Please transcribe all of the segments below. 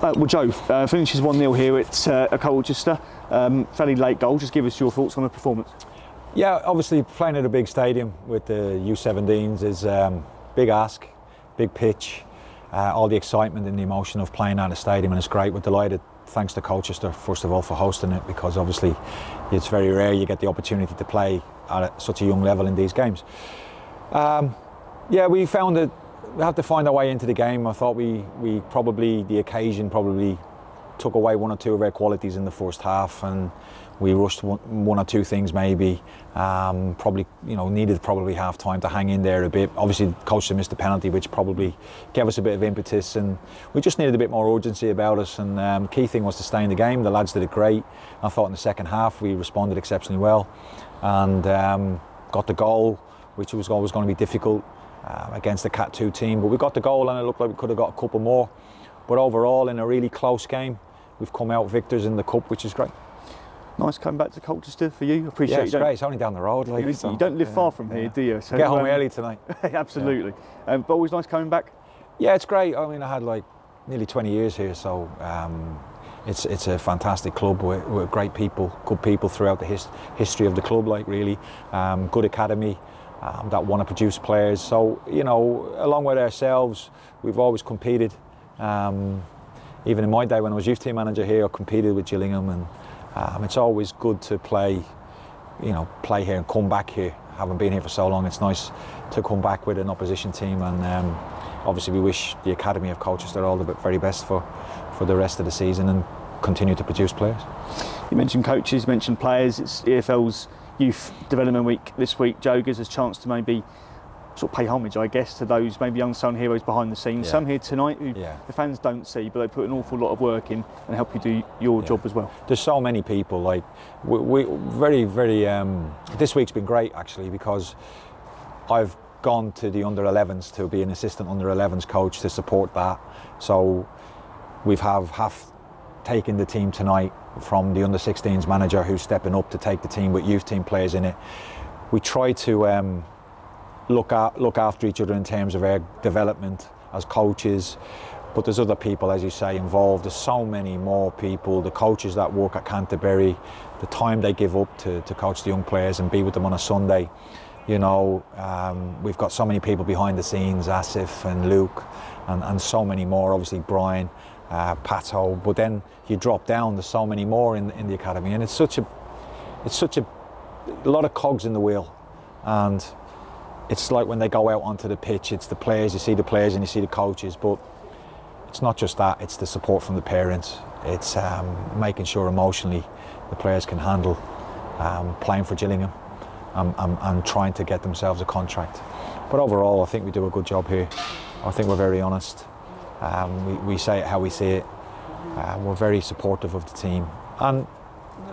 Well, Joe, finishes 1-0 here at Colchester. Fairly late goal. Just give us your thoughts on the performance. Yeah, obviously playing at a big stadium with the U17'S is big ask, big pitch, all the excitement and the emotion of playing at a stadium, and it's great. We're delighted, thanks to Colchester, first of all, for hosting it, because obviously it's very rare you get the opportunity to play at such a young level in these games. Yeah, we found that we had to find our way into the game. I thought we probably, the occasion probably took away one or two of our qualities in the first half, and we rushed one or two things maybe. Probably, needed probably half time to hang in there a bit. Obviously, Colchester missed the penalty, which probably gave us a bit of impetus, and we just needed a bit more urgency about us. And key thing was to stay in the game. The lads did it great. I thought in the second half we responded exceptionally well, and got the goal, which was always going to be difficult against the Cat 2 team. But we got the goal, and it looked like we could have got a couple more. But overall, in a really close game, we've come out victors in the cup, which is great. Nice coming back to Colchester for you. Appreciate it. Yeah, it's great. It's only down the road. You don't live far from here, do you? So, get home early tonight. Absolutely. But always nice coming back. Yeah, it's great. I mean, I had nearly 20 years here, so it's a fantastic club with great people, good people throughout the history of the club. Really, good academy that want to produce players. So along with ourselves, we've always competed. Even in my day when I was youth team manager here, I competed with Gillingham, and it's always good to play here and come back here. Having been here for so long, it's nice to come back with an opposition team, and obviously we wish the academy of Colchester all the very best for the rest of the season and continue to produce players. You mentioned coaches, mentioned players. It's EFL's Youth Development Week this week. Joe gives us a chance to maybe sort of pay homage, I guess, to those maybe unsung heroes behind the scenes. Some here tonight who the fans don't see, but they put an awful lot of work in and help you do your job as well. There's so many people. We very this week's been great actually, because I've gone to the under 11s to be an assistant under 11s coach to support that. So we've half taken the team tonight from the under 16s manager, who's stepping up to take the team with youth team players in it. We try to look after each other in terms of our development as coaches, but there's other people, as you say, involved. There's so many more people, the coaches that work at Canterbury, the time they give up to coach the young players and be with them on a Sunday. We've got so many people behind the scenes, Asif and Luke, and so many more, obviously Brian, Pato, but then you drop down, there's so many more in the academy, and it's such a lot of cogs in the wheel. And it's like when they go out onto the pitch, it's the players, you see the players and you see the coaches, but it's not just that, it's the support from the parents. It's making sure emotionally the players can handle playing for Gillingham and trying to get themselves a contract. But overall, I think we do a good job here. I think we're very honest. We say it how we see it. We're very supportive of the team. And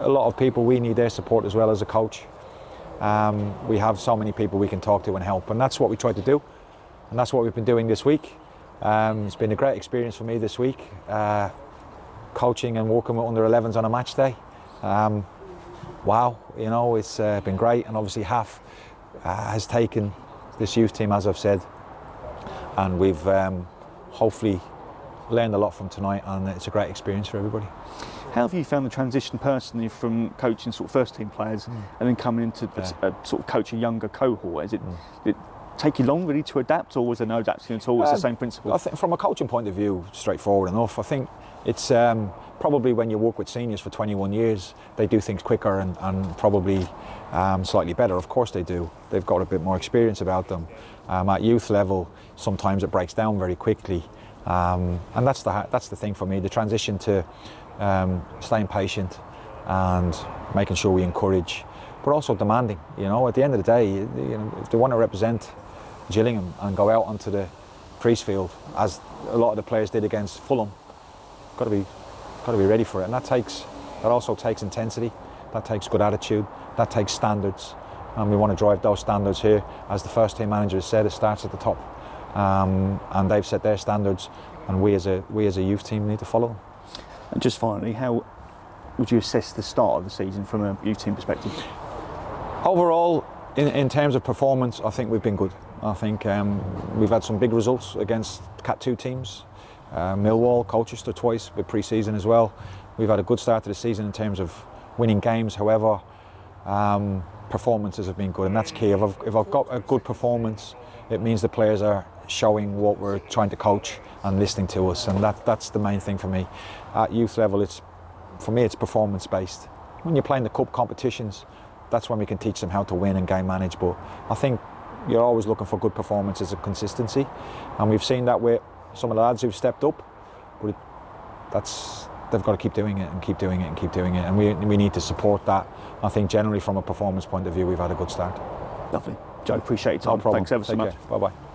a lot of people, we need their support as well as a coach. We have so many people we can talk to and help, and that's what we try to do, and that's what we've been doing this week. It's been a great experience for me this week, coaching and working with under 11s on a match day. Wow, it's been great, and obviously Half has taken this youth team, as I've said, and we've hopefully learned a lot from tonight, and it's a great experience for everybody. How have you found the transition personally from coaching sort of first team players and then coming into sort of coach a younger cohort? Did it take you long really to adapt, or was there no adapting at all? It's the same principle? I think from a coaching point of view, straightforward enough. I think it's probably when you work with seniors for 21 years, they do things quicker and probably slightly better. Of course they do. They've got a bit more experience about them. At youth level, sometimes it breaks down very quickly. And that's the thing for me, the transition to staying patient and making sure we encourage, but also demanding. At the end of the day, if they want to represent Gillingham and go out onto the Priestfield, as a lot of the players did against Fulham, got to be ready for it. And that also takes intensity, that takes good attitude, that takes standards, and we want to drive those standards here. As the first team manager has said, it starts at the top, and they've set their standards, and we as a youth team need to follow them. And just finally, how would you assess the start of the season from a youth team perspective? Overall, in terms of performance, I think we've been good. I think we've had some big results against Cat 2 teams. Millwall, Colchester twice with pre-season as well. We've had a good start to the season in terms of winning games. However, performances have been good, and that's key. If I've got a good performance, it means the players are showing what we're trying to coach and listening to us, and that's the main thing for me. At youth level, it's performance based. When you're playing the cup competitions, that's when we can teach them how to win and game manage. But I think you're always looking for good performances and consistency, and we've seen that with some of the lads who've stepped up. But they've got to keep doing it and keep doing it and keep doing it, and we need to support that. I think generally from a performance point of view, we've had a good start. Lovely. Joe, appreciate your time. No problem. Thanks ever so much. Bye bye.